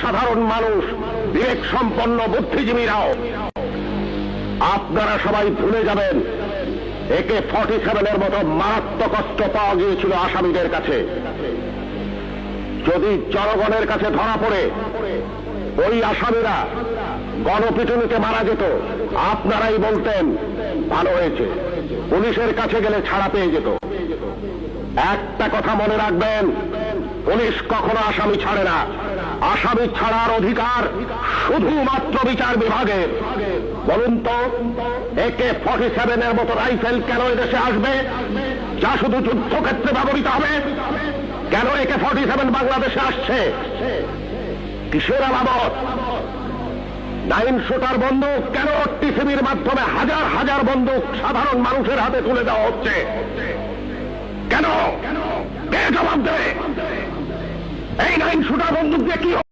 সাধারণ মানুষ, বিবেক সম্পন্ন বুদ্ধিজীবীরাও আপনারা সবাই ভুলে যাবেন AK-47 মতো মারাত্মক অস্ত্র পাওয়া গিয়েছিল আসামিদের কাছে। যদি জনগণের কাছে ধরা পড়ে ওই আসামিরা গণপিটুনিতে মারা যেত, আপনারাই বলতেন ভালো হয়েছে, পুলিশের কাছে গেলে ছাড়া পেয়ে যেত। একটা কথা মনে রাখবেন, পুলিশ কখনো আসামি ছাড়ে না। আসামি ছাড়ার অধিকার শুধুমাত্র বিচার বিভাগের। বলুন তো, AK-47 মতো রাইফেল কেন এদেশে আসবে, যা শুধু যুদ্ধক্ষেত্রে ব্যবহৃত হবে? কেন AK-47 বাংলাদেশে আসছে? কিসের আলামত? 9 শুটার বন্দুক কেন টিসিবির মাধ্যমে হাজার হাজার বন্দুক সাধারণ মানুষের হাতে তুলে দেওয়া হচ্ছে? কেন? কে জবাব দেবে? এই 9 শুটার বন্দুক দিয়ে কি